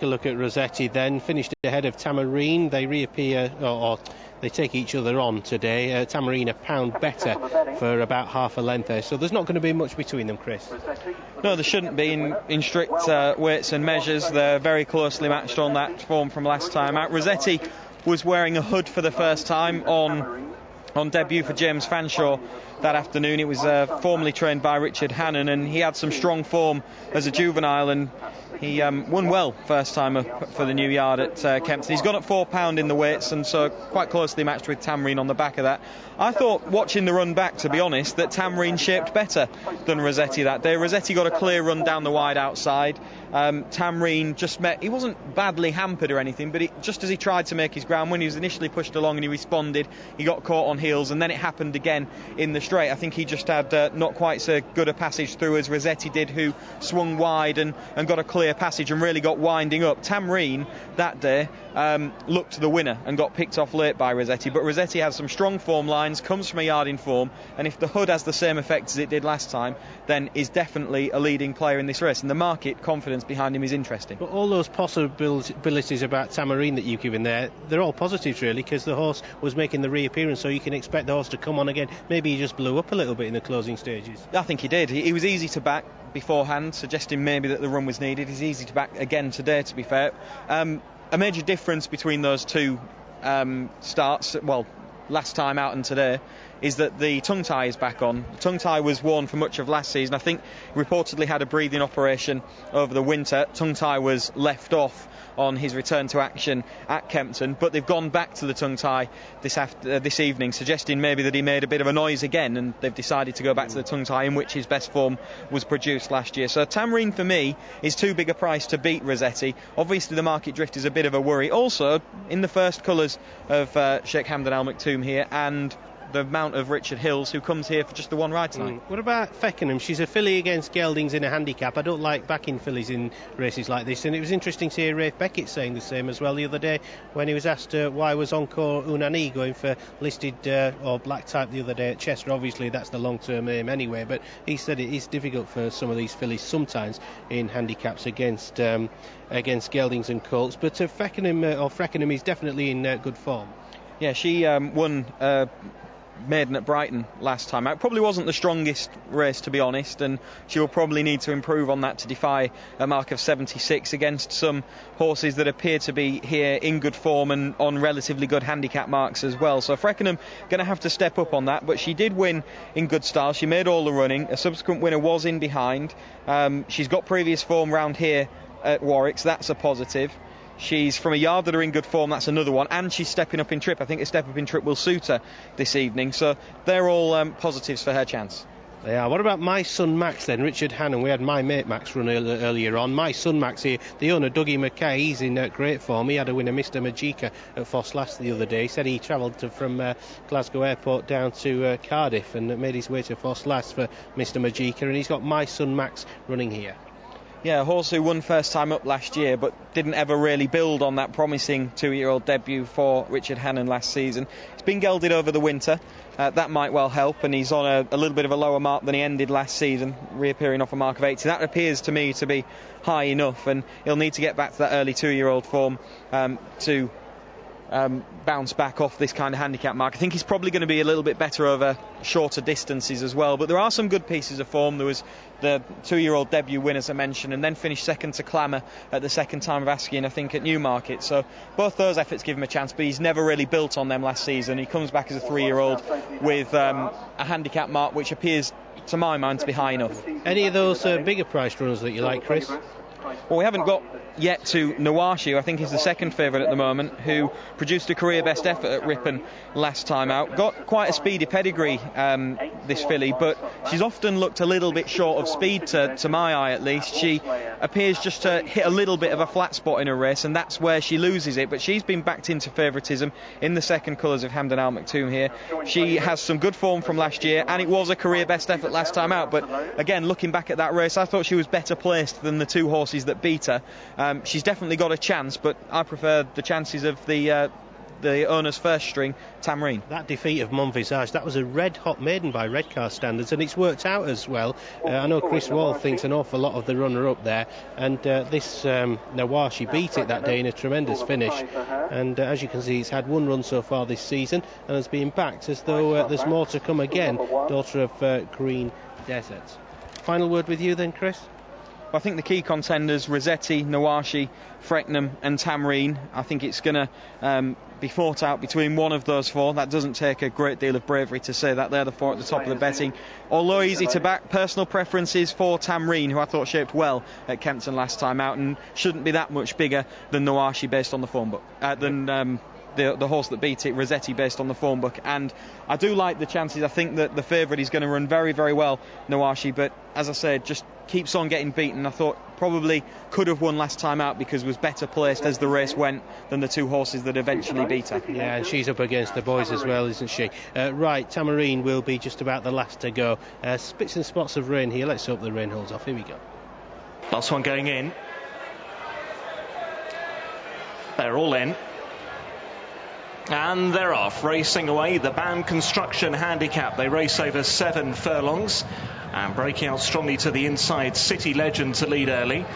Take a look at Rossetti then, finished ahead of Tamarine. They reappear, or they take each other on today. Tamarine a pound better for about half a length there, so there's not going to be much between them, Chris. No, there shouldn't be in strict weights and measures. They're very closely matched on that form from last time out. Rossetti was wearing a hood for the first time on debut for James Fanshawe that afternoon. It was formerly trained by Richard Hannon, and he had some strong form as a juvenile, and he won well first time up for the new yard at Kempton. He's gone at £4 in the weights, and so quite closely matched with Tamarine on the back of that. I thought, watching the run back, to be honest, that Tamarine shaped better than Rossetti that day. Rossetti got a clear run down the wide outside. Tamarine he wasn't badly hampered or anything, but just as he tried to make his ground, when he was initially pushed along and he responded, he got caught on heels, and then it happened again in the straight. I think he just had not quite so good a passage through as Rossetti did, who swung wide and got a clear passage and really got winding up. Tamarine that day looked the winner and got picked off late by Rossetti, but Rossetti has some strong form lines, comes from a yard in form, and if the hood has the same effect as it did last time, then is definitely a leading player in this race, and the market confidence behind him is interesting. But all those possibilities about Tamarine that you've given there, they're all positives really, because the horse was making the reappearance, so you can expect the horse to come on again. Maybe he just blew up a little bit in the closing stages. I think he did. He was easy to back beforehand, suggesting maybe that the run was needed. He's easy to back again today, to be fair. A major difference between those two starts, well, last time out and today, is that the tongue tie is back on. The tongue tie was worn for much of last season. I think reportedly had a breathing operation over the winter. Tongue tie was left off on his return to action at Kempton, but they've gone back to the tongue tie this evening, suggesting maybe that he made a bit of a noise again, and they've decided to go back to the tongue tie in which his best form was produced last year. So Tamarine for me is too big a price to beat Rossetti. Obviously the market drift is a bit of a worry. Also in the first colours of Sheikh Hamdan Al Maktoum here, and the mount of Richard Hills, who comes here for just the one ride tonight. What about Feckenham? She's a filly against Geldings in a handicap. I don't like backing fillies in races like this, and it was interesting to hear Rafe Beckett saying the same as well the other day when he was asked why was Encore Unani going for listed or black type the other day at Chester. Obviously that's the long-term aim anyway, but he said it is difficult for some of these fillies sometimes in handicaps against Geldings and Colts, but Feckenham is definitely in good form. Yeah, she won maiden at Brighton last time out. Probably wasn't the strongest race, to be honest, and she will probably need to improve on that to defy a mark of 76 against some horses that appear to be here in good form and on relatively good handicap marks as well. So Feckenham going to have to step up on that, but she did win in good style. She made all the running. A subsequent winner was in behind. She's got previous form round here at Warwick, so that's a positive. She's from a yard that are in good form, that's another one, and she's stepping up in trip. I think a step up in trip will suit her this evening, so they're all positives for her chance. They are. What about My Son Max then? Richard Hannon, we had My Mate Max run earlier on. My Son Max here, the owner Dougie Mackay, he's in great form. He had a winner, Mr Magica, at Foss Last the other day. He said he travelled from Glasgow Airport down to Cardiff and made his way to Foss Last for Mr Magica, and he's got My Son Max running here. Yeah, a horse who won first time up last year but didn't ever really build on that promising 2-year-old debut for Richard Hannon last season. He's been gelded over the winter. That might well help, and he's on a little bit of a lower mark than he ended last season, reappearing off a mark of 80. That appears to me to be high enough, and he'll need to get back to that early 2-year-old form to bounce back off this kind of handicap mark. I think he's probably going to be a little bit better over shorter distances as well, but there are some good pieces of form. There was the 2-year-old debut win, as I mentioned, and then finished second to Clamour at the second time of asking, I think, at Newmarket. So both those efforts give him a chance, but he's never really built on them last season. He comes back as a 3-year-old with a handicap mark which appears, to my mind, to be high enough. Any of those bigger priced runners that you like, Chris? Well, we haven't got yet to Nawashu. I think he's the second favourite at the moment, who produced a career best effort at Ripon last time out. Got quite a speedy pedigree, this filly, but she's often looked a little bit short of speed to my eye at least. She appears just to hit a little bit of a flat spot in a race, and that's where she loses it, but she's been backed into favouritism in the second colours of Hamdan Al Maktoum here. She has some good form from last year, and it was a career best effort last time out, but again, looking back at that race, I thought she was better placed than the two horses that beat her. She's definitely got a chance, but I prefer the chances of the the owner's first string, Tamarine. That defeat of Monvisage, that was a red-hot maiden by Redcar standards, and it's worked out as well. I know Chris Wall thinks an awful lot of the runner-up there, and this Nawashi beat it that day in a tremendous finish. And as you can see, it's had one run so far this season, and has been backed as though there's more to come again. Daughter of Green Deserts. Final word with you then, Chris? I think the key contenders, Rossetti, Nawashi, Freckenham and Tamarine, I think it's going to be fought out between one of those four. That doesn't take a great deal of bravery to say that they're the four at the top of the betting. Although easy to back, personal preferences for Tamarine, who I thought shaped well at Kempton last time out and shouldn't be that much bigger than Nawashi based on the form book, the horse that beat it, Rossetti, based on the form book. And I do like the chances. I think that the favourite is going to run very, very well, Nawashi, but as I said, just keeps on getting beaten. I thought probably could have won last time out because was better placed as the race went than the two horses that eventually beat her. Yeah, and she's up against the boys as well, isn't she? Right, Tamarine will be just about the last to go. Spits and spots of rain here. Let's hope the rain holds off. Here we go. Last one going in. They're all in. And they're off, racing away. The BAM Construction Handicap. They race over 7 furlongs. And breaking out strongly to the inside, City Legend to lead early.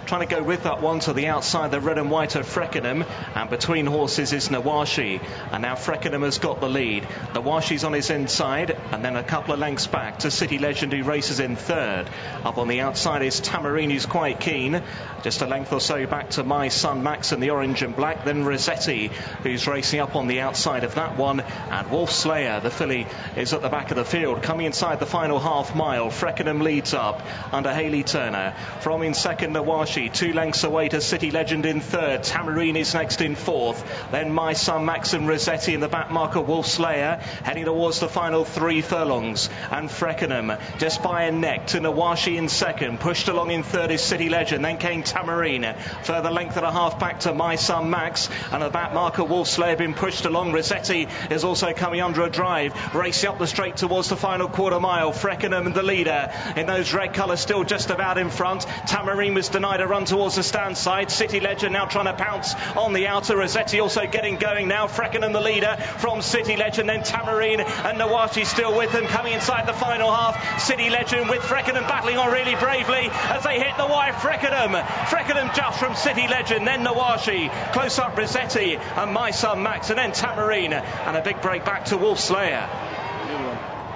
Trying to go with that one to the outside, the red and white of Freckenham, and between horses is Nawashi, and now Freckenham has got the lead. Nawashi's on his inside, and then a couple of lengths back to City Legend, who races in third. Up on the outside is Tamarine, who's quite keen, just a length or so back to My Son Max in the orange and black, then Rossetti, who's racing up on the outside of that one, and Wolf Slayer, the filly, is at the back of the field. Coming inside the final half mile, Freckenham leads up under Hayley Turner. From in second, Nawashi, 2 lengths away to City Legend in third. Tamarine is next in fourth. Then My Son Max and Rossetti in the back marker, Wolf Slayer, heading towards the final 3 furlongs. And Freckenham just by a neck to Nawashi in second. Pushed along in third is City Legend. Then came Tamarine. Further length and a half back to My Son Max. And the back marker, Wolf Slayer, been pushed along. Rossetti is also coming under a drive. Racing up the straight towards the final quarter mile. Freckenham the leader in those red colours, still just about in front. Tamarine was denied a run towards the stand side. City Legend now trying to pounce on the outer. Rossetti also getting going now. Freckenham the leader from City Legend, then Tamarine and Nawashi still with them, coming inside the final half. City Legend with Freckenham battling on really bravely as they hit the wire. Freckenham just from City Legend, then Nawashi, close up Rossetti and My Son Max, and then Tamarine, and a big break back to Wolf Slayer.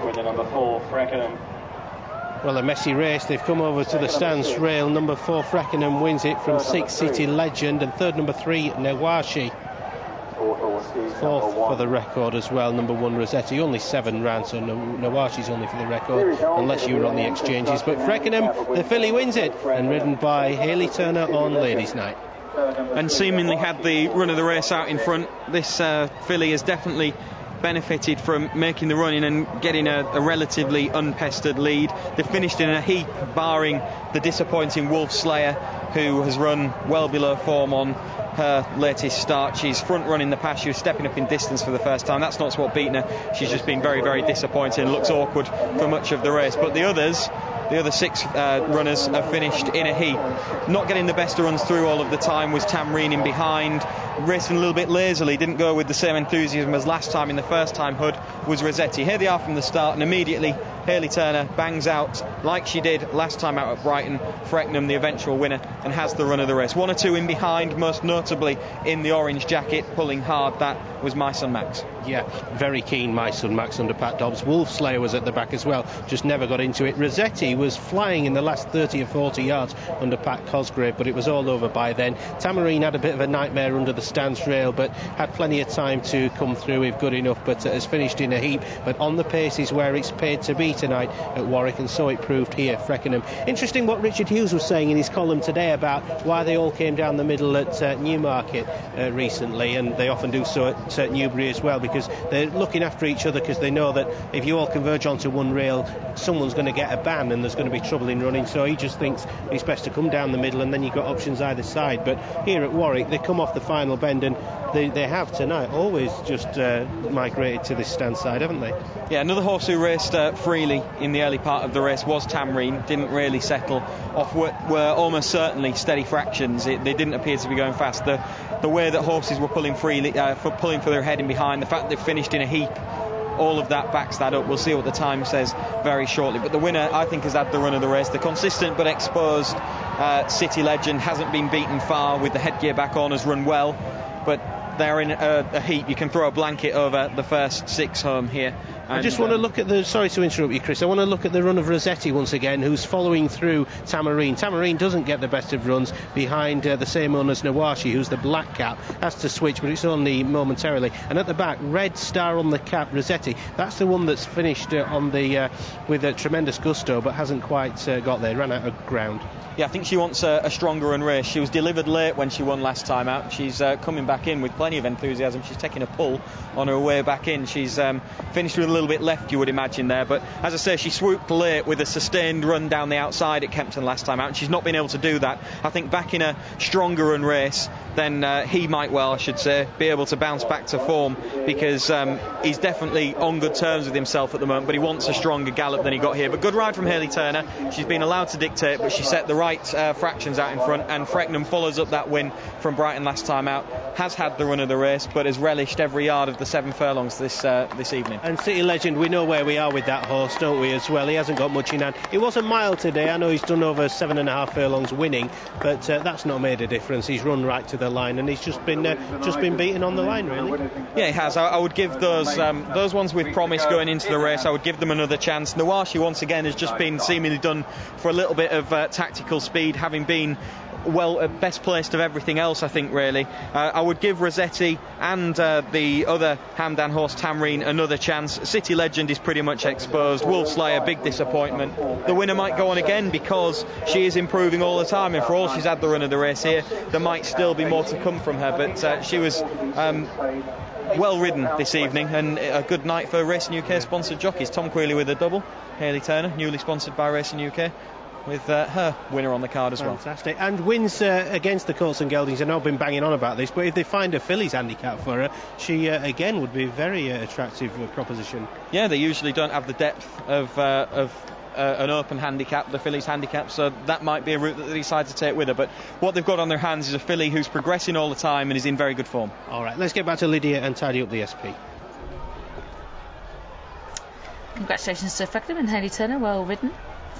With the number 4, Freckenham. Well, a messy race. They've come over to the stands rail. Number 4, Freckenham, wins it from 6, City Legend, and third, number 3, Nawashi. Fourth for the record as well, number 1, Rossetti. Only 7 rounds, so Nawashi's only for the record, unless you were on the exchanges. But Freckenham, the filly, wins it, and ridden by Hayley Turner on Ladies' Night. And seemingly had the run of the race out in front. This filly has definitely benefited from making the run in and getting a relatively unpestered lead. They finished in a heap, barring the disappointing Wolf Slayer, who has run well below form on her latest start. She's front running the pass. She was stepping up in distance for the first time. That's not what beaten her. She's just been very, very disappointing. Looks awkward for much of the race. But the other 6 runners have finished in a heap. Not getting the best of runs through all of the time was Tamarine in behind, racing a little bit lazily, didn't go with the same enthusiasm as last time. In the first time Hood was Rossetti. Here they are from the start, and immediately Hayley Turner bangs out like she did last time out at Brighton. Freckenham the eventual winner and has the run of the race. 1 or 2 in behind, most notably in the orange jacket, pulling hard. That was My Son Max. Yeah, very keen My Son Max under Pat Dobbs. Wolf Slayer was at the back as well, just never got into it. Rossetti was flying in the last 30 or 40 yards under Pat Cosgrave, but it was all over by then. Tamarine had a bit of a nightmare under the stands rail, but had plenty of time to come through if good enough, but has finished in a heap. But on the pace is where it's paid to be tonight at Warwick, and so it proved here, Freckenham. Interesting what Richard Hughes was saying in his column today about why they all came down the middle at Newmarket recently, and they often do so at Newbury as well, because they're looking after each other, because they know that if you all converge onto one rail, someone's going to get a ban and there's going to be trouble in running. So he just thinks it's best to come down the middle, and then you've got options either side. But here at Warwick, they come off the final final bend, and they have tonight always just migrated to this stand side, haven't they? Yeah, another horse who raced freely in the early part of the race was Tamrine. Didn't really settle off what were almost certainly steady fractions. They didn't appear to be going fast. The way that horses were pulling freely, pulling for their head in behind, the fact they finished in a heap, all of that backs that up. We'll see what the time says very shortly. But the winner, I think, has had the run of the race. The consistent but exposed City Legend hasn't been beaten far with the headgear back on, has run well. But they're in a heap. You can throw a blanket over the first 6 home here. I just want to look at the... Sorry to interrupt you, Chris. I want to look at the run of Rossetti once again, who's following through Tamarine. Tamarine doesn't get the best of runs behind the same owner's Nawashi, who's the black cap. Has to switch, but it's only momentarily. And at the back, red star on the cap, Rossetti. That's the one that's finished on the with a tremendous gusto, but hasn't quite got there. Ran out of ground. Yeah, I think she wants a stronger run race. She was delivered late when she won last time out. She's coming back in with plenty of enthusiasm. She's taking a pull on her way back in. She's finished with a little bit left, you would imagine, there. But as I say, she swooped late with a sustained run down the outside at Kempton last time out, and she's not been able to do that. I think back in a stronger run race, then he might well, I should say, be able to bounce back to form, because he's definitely on good terms with himself at the moment, but he wants a stronger gallop than he got here. But good ride from Hayley Turner. She's been allowed to dictate, but she set the right fractions out in front, and Freckenham follows up that win from Brighton last time out. Has had the run of the race, but has relished every yard of the 7 furlongs this evening. And City Legend, we know where we are with that horse, don't we, as well? He hasn't got much in hand. It was a mile today. I know he's done over 7.5 furlongs winning, but that's not made a difference. He's run right to the line, and he's just been beaten on the line, really. Yeah, he has. I would give those ones with promise going into the race, I would give them another chance. Nawashi, once again, has just been seemingly done for a little bit of tactical speed, having been best placed of everything else, I think, really. I would give Rossetti and the other Hamdan horse Tamrine another chance. City Legend is pretty much exposed. Wolf Slayer, big disappointment. The winner might go on again, because she is improving all the time, and for all she's had the run of the race here, there might still be more to come from her. But she was well ridden this evening, and a good night for Racing UK sponsored jockeys. Tom Queally with a double, Hayley Turner, newly sponsored by Racing UK, with her winner on the card as well. Fantastic. And wins against the Colts and Geldings. I've not been banging on about this, but if they find a fillies handicap for her, she again would be a very attractive proposition. Yeah, they usually don't have the depth of an open handicap, the fillies handicap, so that might be a route that they decide to take with her. But what they've got on their hands is a filly who's progressing all the time and is in very good form. All right, let's get back to Lydia and tidy up the SP. Congratulations to Freckenham and Hayley Turner, well ridden.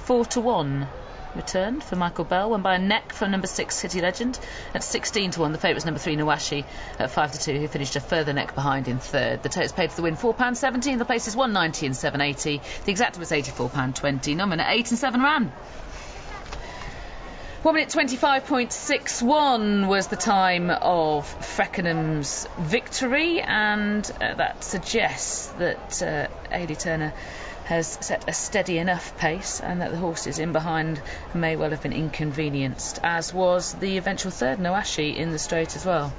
4-1 returned for Michael Bell, won by a neck from number 6 City Legend. At 16-1, the favourite was number 3 Nawashi at 5-2, who finished a further neck behind in third. The totes paid for the win £4.70, the places £1.90 and £7.80. The exacta was £84.20. Number 8 and 7 ran. 1 minute 25.61 was the time of Freckenham's victory, and that suggests that Hayley Turner has set a steady enough pace, and that the horses in behind may well have been inconvenienced, as was the eventual third Nawashi in the straight as well.